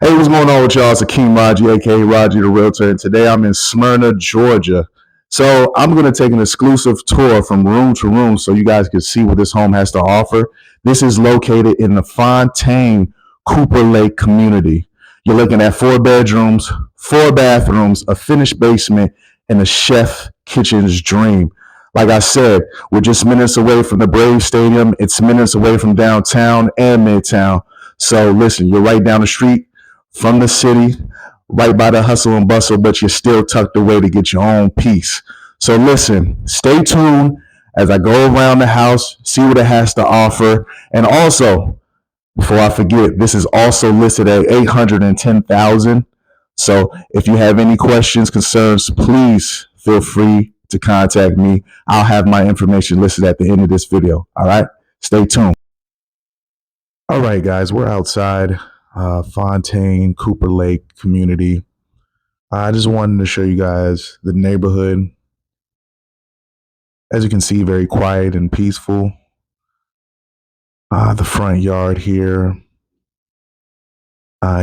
Hey, what's going on with y'all? It's Akeem Raji, aka Raji the Realtor, and today I'm in Smyrna, Georgia. So I'm going to take an exclusive tour from room to room so you guys can see what this home has to offer. This is located in the Fontaine Cooper Lake community. You're looking at 4 bedrooms, 4 bathrooms, a finished basement, and a chef kitchen's dream. Like I said, we're just minutes away from the Braves Stadium. It's minutes away from downtown and Midtown. So listen, you're right down the street from the city, right by the hustle and bustle, but you're still tucked away to get your own peace. So listen, stay tuned as I go around the house, see what it has to offer. And also, before I forget, this is also listed at 810,000. So if you have any questions, concerns, please feel free to contact me. I'll have my information listed at the end of this video. All right, stay tuned. All right, guys, we're outside Fontaine, Cooper Lake community. I just wanted to show you guys the neighborhood. As you can see, very quiet and peaceful. The front yard here.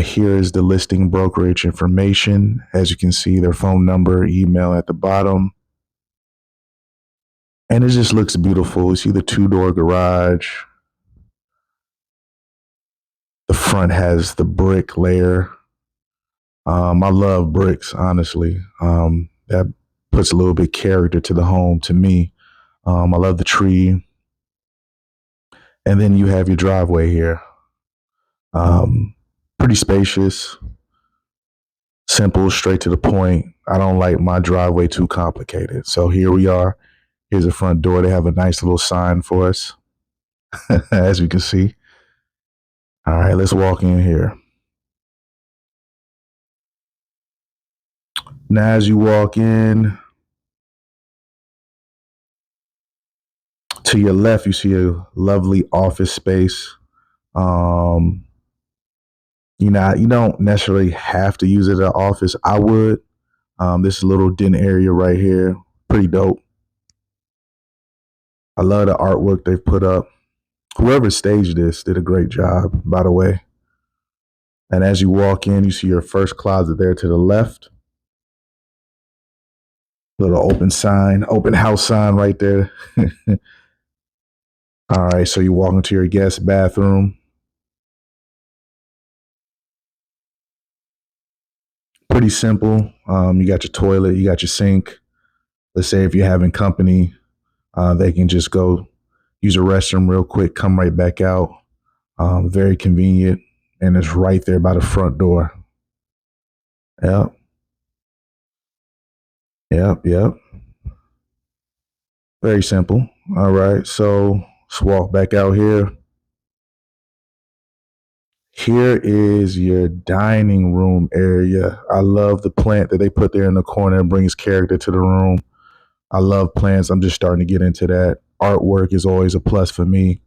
Here is the listing brokerage information. As you can see, their phone number, email at the bottom. And it just looks beautiful. You see the 2-door garage. The front has the brick layer. I love bricks, honestly. That puts a little bit of character to the home to me. I love the tree. And then you have your driveway here. Pretty spacious, simple, straight to the point. I don't like my driveway too complicated. So here we are. Here's the front door. They have a nice little sign for us, as you can see. All right, let's walk in here. Now, as you walk in, to your left, you see a lovely office space. You don't necessarily have to use it as an office. I would. This little den area right here, pretty dope. I love the artwork they've put up. Whoever staged this did a great job, by the way. And as you walk in, you see your first closet there to the left. Little open house sign right there. All right, so you walk into your guest bathroom. Pretty simple. You got your toilet, you got your sink. Let's say if you're having company, they can just go use a restroom real quick, come right back out. Very convenient, and it's right there by the front door. Yep. Very simple. All right, so let's walk back out here. Here is your dining room area. I love the plant that they put there in the corner. It brings character to the room. I love plants. I'm just starting to get into that. Artwork is always a plus for me.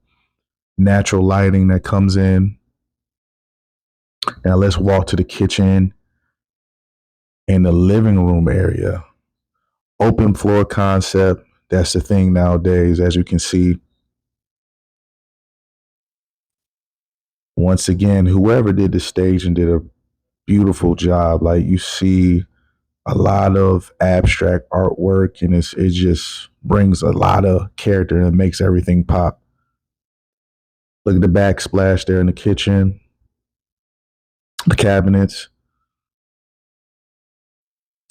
Natural lighting that comes in. Now let's walk to the kitchen and the living room area. Open floor concept. That's the thing nowadays, as you can see. Once again, whoever did the staging did a beautiful job. Like, you see a lot of abstract artwork, and it just brings a lot of character and makes everything pop. Look at the backsplash there in the kitchen, the cabinets,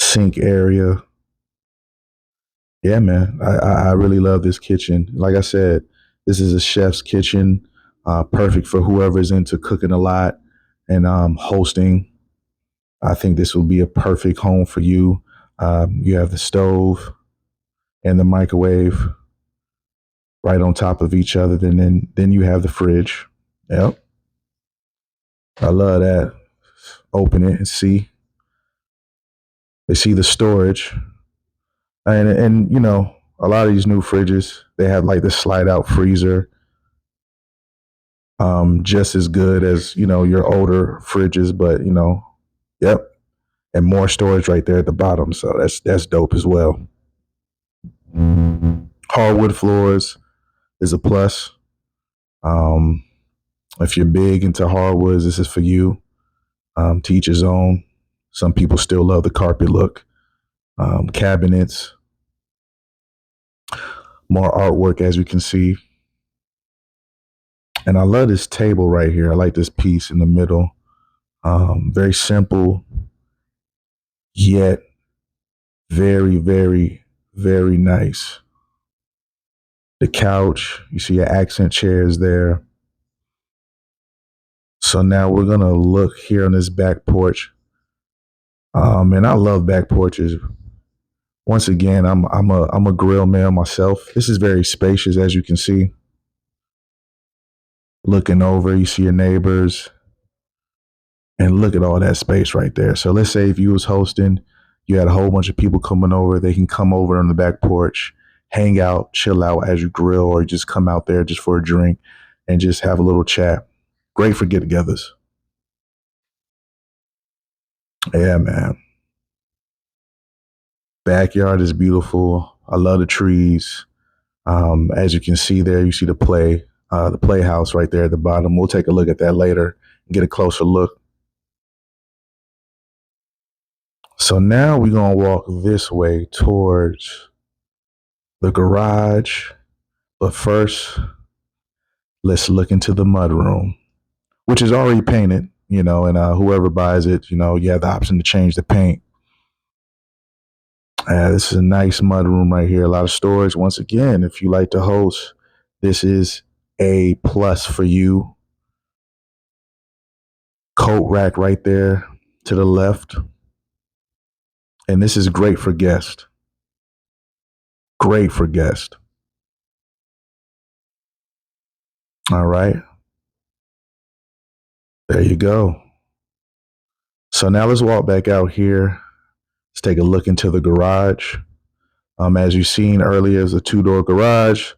sink area. Yeah, man, I really love this kitchen. Like I said, this is a chef's kitchen, perfect for whoever's into cooking a lot and hosting. I think this will be a perfect home for you. You have the stove and the microwave right on top of each other. Then you have the fridge. Yep. I love that. Open it and see. They see the storage. And a lot of these new fridges, they have like the slide out freezer. Just as good as, your older fridges, but yep. And more storage right there at the bottom. So that's dope as well. Hardwood floors is a plus. If you're big into hardwoods, this is for you. To each his own. Some people still love the carpet look. Cabinets, more artwork as you can see. And I love this table right here. I like this piece in the middle. Very simple, yet very, very, very nice. The couch, you see your accent chairs there. So now we're gonna look here on this back porch. And I love back porches. Once again, I'm a grill man myself. This is very spacious, as you can see. Looking over, you see your neighbors, and look at all that space right there. So let's say if you was hosting, you had a whole bunch of people coming over, they can come over on the back porch, hang out, chill out as you grill, or just come out there just for a drink and just have a little chat. Great for get-togethers. Yeah, man. Backyard is beautiful. I love the trees. As you can see there, you see the playhouse right there at the bottom. We'll take a look at that later and get a closer look. So now we're gonna walk this way towards the garage. But first, let's look into the mudroom, which is already painted, and whoever buys it, you have the option to change the paint. This is a nice mudroom right here. A lot of storage. Once again, if you like to host, this is a plus for you. Coat rack right there to the left. And this is great for guests. Great for guests. All right. There you go. So now let's walk back out here. Let's take a look into the garage. As you've seen earlier, it's a two-door garage.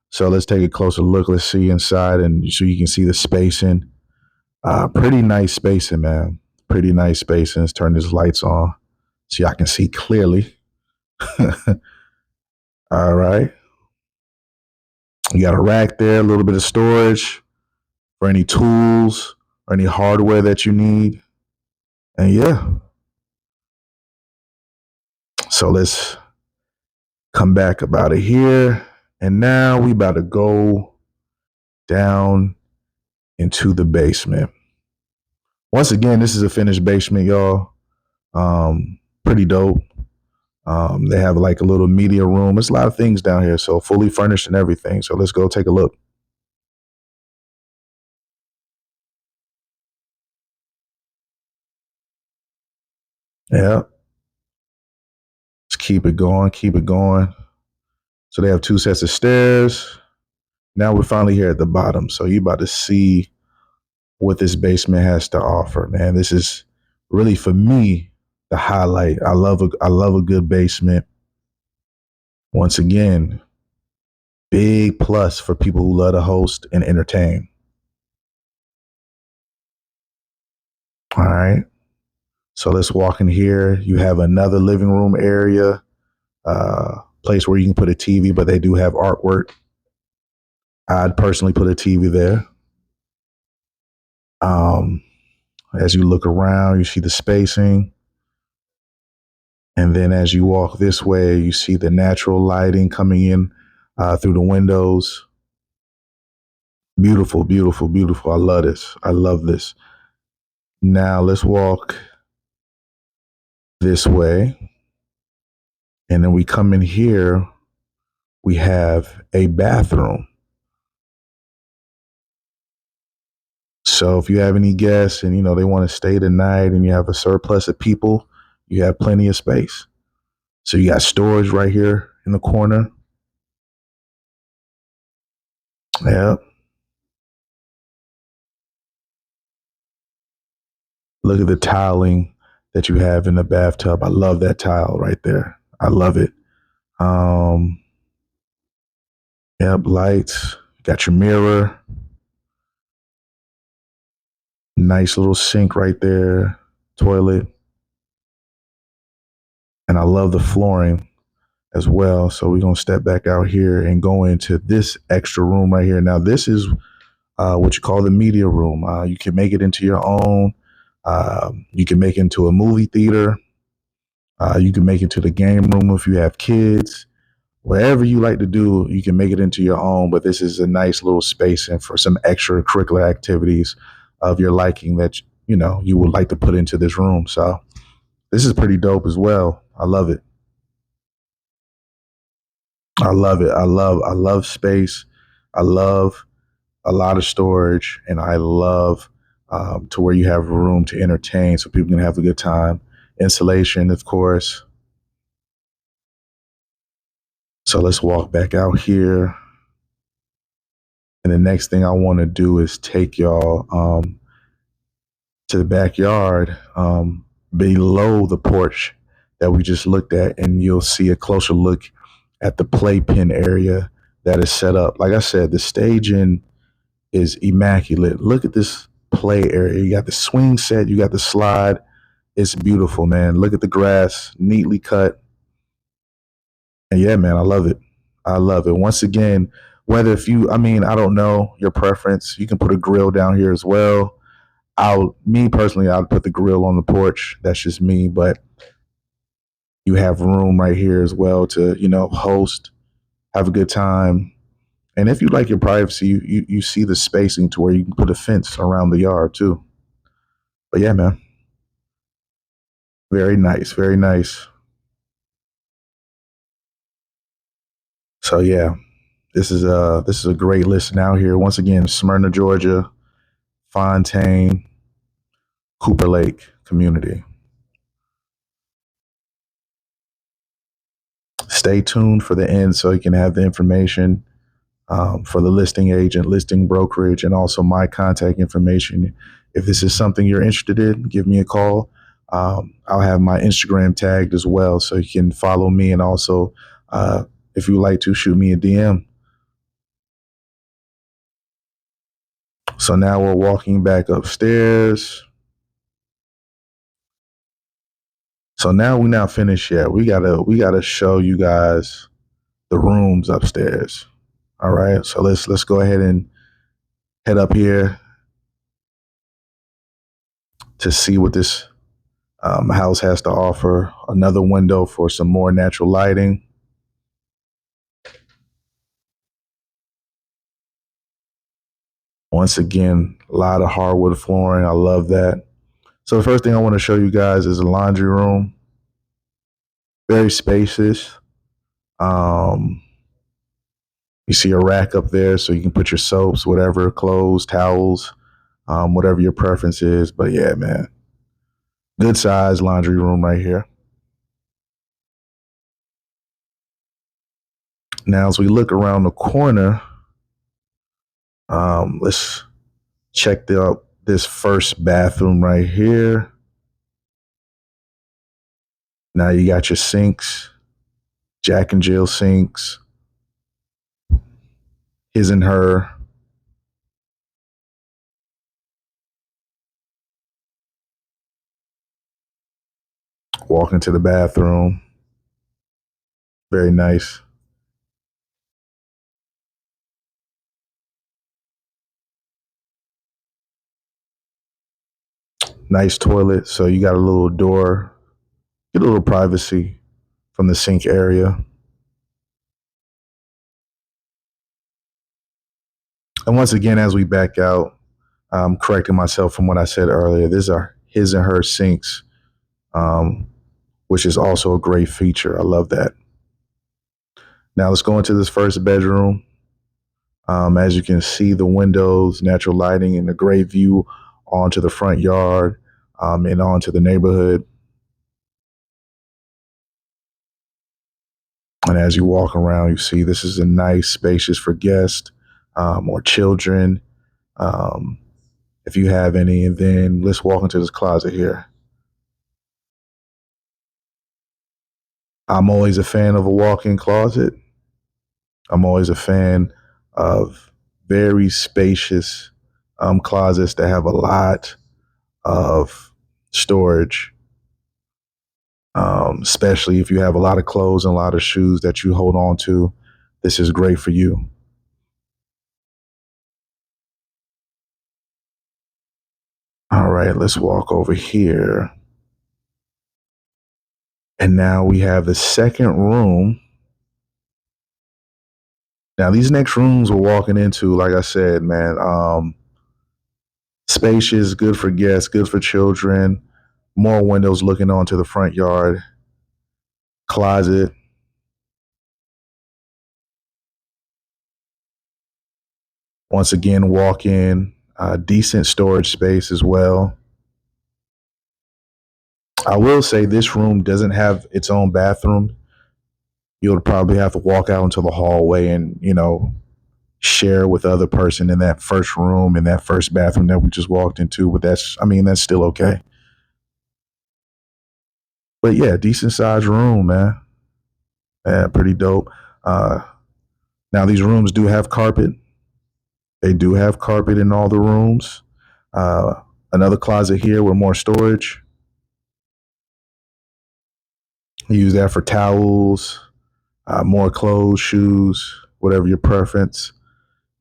So let's take a closer look. Let's see inside, and so you can see the spacing. Pretty nice spacing, man. Pretty nice spacing. Let's turn these lights on so y'all can see clearly. All right. You got a rack there, a little bit of storage for any tools or any hardware that you need. And yeah. So let's come back about it here. And now we about to go down into the basement. Once again, this is a finished basement, y'all. Pretty dope. They have like a little media room. There's a lot of things down here, so fully furnished and everything. So let's go take a look. Yeah. Let's keep it going, keep it going. So they have two sets of stairs. Now we're finally here at the bottom. So you're about to see what this basement has to offer, man. This is really, for me, the highlight. I love a good basement. Once again, big plus for people who love to host and entertain. All right. So let's walk in here. You have another living room area, place where you can put a TV, but they do have artwork. I'd personally put a TV there. As you look around, you see the spacing. And then as you walk this way, you see the natural lighting coming in through the windows. Beautiful, beautiful, beautiful. I love this. I love this. Now let's walk this way. And then we come in here, we have a bathroom. So if you have any guests and, they want to stay the night and you have a surplus of people, you have plenty of space. So you got storage right here in the corner. Yep. Look at the tiling that you have in the bathtub. I love that tile right there. I love it. Yep, lights. Got your mirror. Nice little sink right there. Toilet. And I love the flooring as well. So we're going to step back out here and go into this extra room right here. Now, this is what you call the media room. You can make it into your own. You can make it into a movie theater. You can make it to the game room if you have kids. Whatever you like to do, you can make it into your own. But this is a nice little space and for some extracurricular activities of your liking that you would like to put into this room. So this is pretty dope as well. I love it. I love it. I love space. I love a lot of storage, and I love to where you have room to entertain so people can have a good time. Insulation, of course. So let's walk back out here. And the next thing I want to do is take y'all to the backyard below the porch that we just looked at, and you'll see a closer look at the playpen area that is set up. Like I said, the staging is immaculate. Look at this play area. You got the swing set, you got the slide. It's beautiful, man. Look at the grass, neatly cut. And yeah, man, I love it. I love it. Once again, whether if you, I mean, I don't know your preference. You can put a grill down here as well. Me personally, I'd put the grill on the porch. That's just me, but you have room right here as well to, host, have a good time. And if you like your privacy, you see the spacing to where you can put a fence around the yard too. But yeah, man, very nice, very nice. So yeah, this is a great listen out here. Once again, Smyrna, Georgia, Fontaine, Cooper Lake community. Stay tuned for the end so you can have the information for the listing agent, listing brokerage, and also my contact information. If this is something you're interested in, give me a call. I'll have my Instagram tagged as well, so you can follow me, and also, if you like to, shoot me a DM. So now we're walking back upstairs. So now we're not finished yet. We gotta show you guys the rooms upstairs. All right. So let's go ahead and head up here to see what this house has to offer. Another window for some more natural lighting. Once again, a lot of hardwood flooring. I love that. So the first thing I want to show you guys is a laundry room. Very spacious. Um, you see a rack up there, so you can put your soaps, whatever, clothes, towels, whatever your preference is. But yeah, man, good size laundry room right here. Now, as we look around the corner, let's check this first bathroom right here. Now you got your sinks, Jack and Jill sinks, his and her. Walk into the bathroom. Very nice. Nice toilet. So you got a little door, get a little privacy from the sink area. And once again, as we back out, I'm correcting myself from what I said earlier. These are his and her sinks, um, which is also a great feature. I love that. Now let's go into this first bedroom. As you can see, the windows, natural lighting, and a great view onto the front yard and onto the neighborhood. And as you walk around, you see this is a nice, spacious for guests or children, um, if you have any. And then let's walk into this closet here. I'm always a fan of a walk-in closet. I'm always a fan of very spacious closets that have a lot of storage, especially if you have a lot of clothes and a lot of shoes that you hold on to. This is great for you. All right. right, let's walk over here. And now we have the second room. Now, these next rooms we're walking into, like I said, man, spacious, good for guests, good for children, more windows looking onto the front yard, closet. Once again, walk in, decent storage space as well. I will say this room doesn't have its own bathroom. You'll probably have to walk out into the hallway and, share with the other person in that first room, in that first bathroom that we just walked into. But that's still okay. But yeah, decent sized room, man. Yeah, pretty dope. Uh, Now these rooms do have carpet. They do have carpet in all the rooms. Uh, Another closet here with more storage. You use that for towels, more clothes, shoes, whatever your preference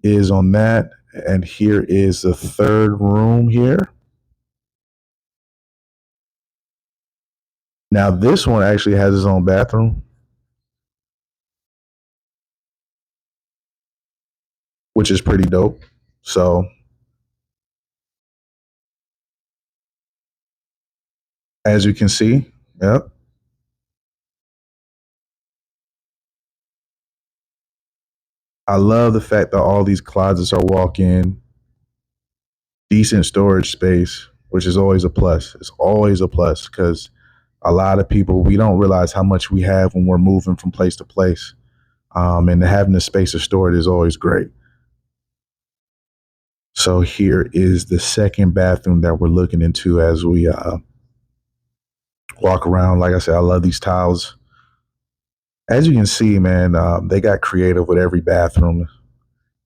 is on that. And here is the third room here. Now this one actually has its own bathroom, which is pretty dope. So as you can see, yep. I love the fact that all these closets are walk-in, decent storage space, which is always a plus. It's always a plus because a lot of people, we don't realize how much we have when we're moving from place to place. And having the space to store it is always great. So here is the second bathroom that we're looking into as we walk around. Like I said, I love these tiles. As you can see, man, they got creative with every bathroom.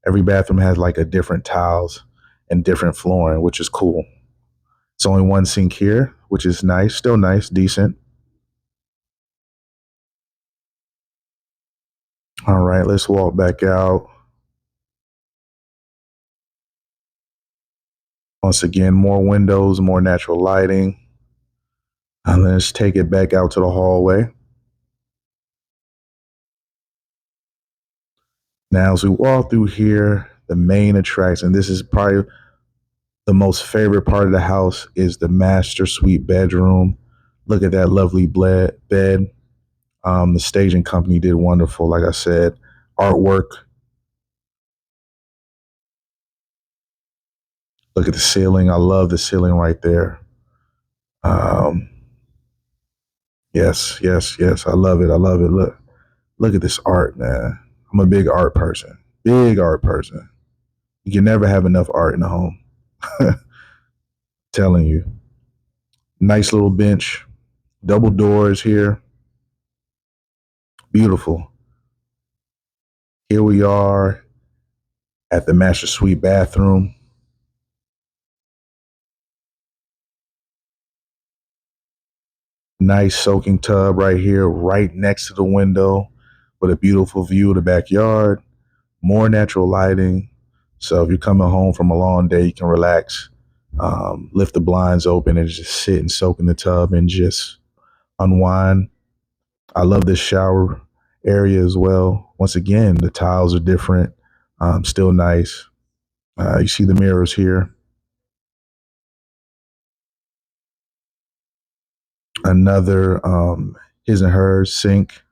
Every bathroom has like a different tiles and different flooring, which is cool. It's only one sink here, which is nice, still nice, decent. All right, let's walk back out. Once again, more windows, more natural lighting. And let's take it back out to the hallway. Now, as we walk through here, the main attraction, this is probably the most favorite part of the house, is the master suite bedroom. Look at that lovely bed. The staging company did wonderful. Like I said, artwork. Look at the ceiling. I love the ceiling right there. Um, yes, yes, yes. I love it. I love it. Look at this art, man. I'm a big art person. Big art person. You can never have enough art in the home. Telling you. Nice little bench. Double doors here. Beautiful. Here we are at the master suite bathroom. Nice soaking tub right here, right next to the window with a beautiful view of the backyard. More natural lighting. So if you're coming home from a long day, you can relax, lift the blinds open and just sit and soak in the tub and just unwind. I love this shower area as well. Once again, the tiles are different, still nice. You see the mirrors here. Another his and hers sink.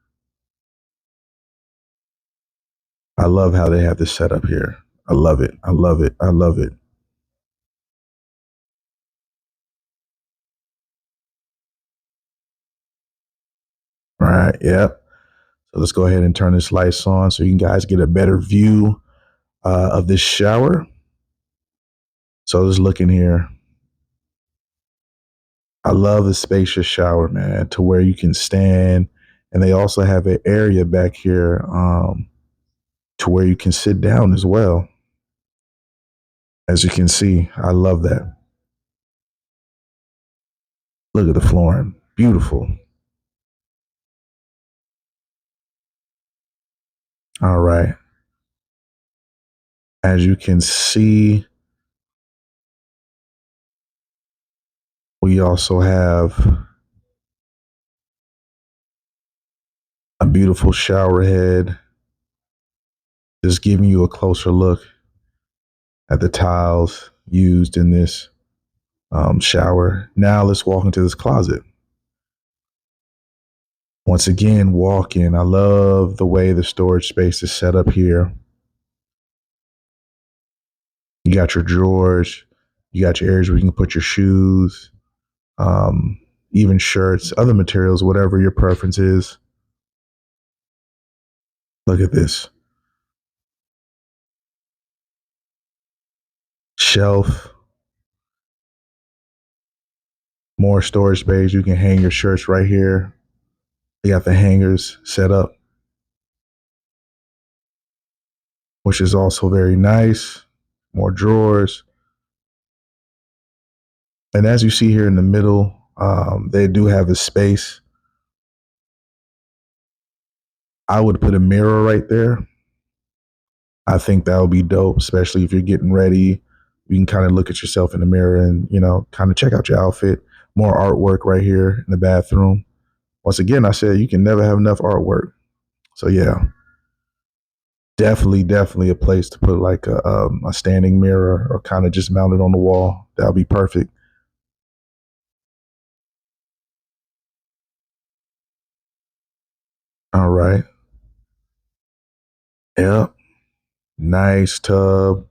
I love how they have this set up here. I love it. I love it. I love it. All right. Yep. So let's go ahead and turn this lights on so you guys get a better view of this shower. So let's look in here. I love the spacious shower, man, to where you can stand. And they also have an area back here to where you can sit down as well. As you can see, I love that. Look at the flooring. Beautiful. All right. As you can see, We also have a beautiful shower head, just giving you a closer look at the tiles used in this shower. Now let's walk into this closet. Once again, walk in. I love the way the storage space is set up here. You got your drawers, you got your areas where you can put your shoes, um, even shirts, other materials, whatever your preference is. Look at this shelf, more storage space. You can hang your shirts right here. You got the hangers set up, which is also very nice. More drawers. And as you see here in the middle, they do have a space. I would put a mirror right there. I think that would be dope, especially if you're getting ready. You can kind of look at yourself in the mirror and, kind of check out your outfit. More artwork right here in the bathroom. Once again, I said you can never have enough artwork. So, yeah, definitely a place to put like a standing mirror or kind of just mount it on the wall. That would be perfect. All right. Yep. Nice tub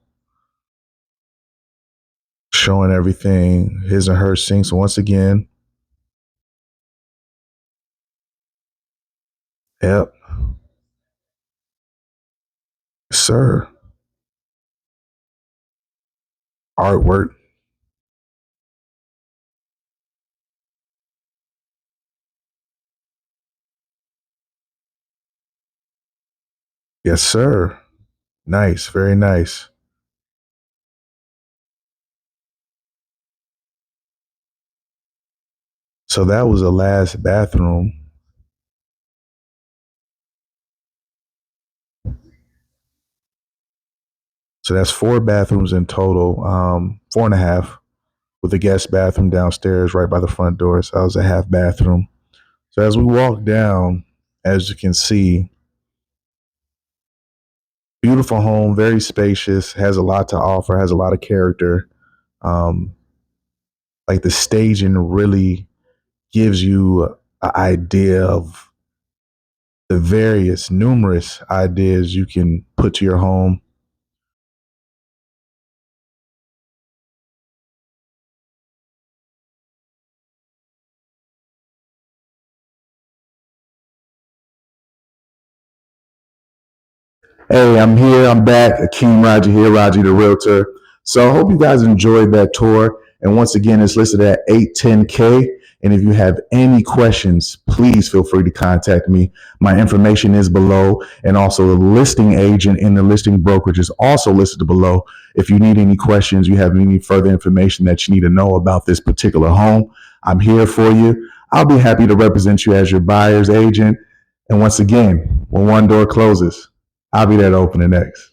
showing everything. His and her sinks once again. Yep. Sir. Artwork. Yes, sir. Nice. Very nice. So that was the last bathroom. So that's four bathrooms in total, four and a half, with a guest bathroom downstairs right by the front door. So that was a half bathroom. So as we walk down, as you can see, beautiful home, very spacious, has a lot to offer, has a lot of character. Um, like the staging really gives you an idea of the various, numerous ideas you can put to your home. Hey, I'm here. I'm back. Akeem Raji here, Raji the Realtor. So I hope you guys enjoyed that tour. And once again, it's listed at 810K. And if you have any questions, please feel free to contact me. My information is below. And also the listing agent and the listing brokerage is also listed below. If you need any questions, you have any further information that you need to know about this particular home, I'm here for you. I'll be happy to represent you as your buyer's agent. And once again, when one door closes, I'll be there to open the next.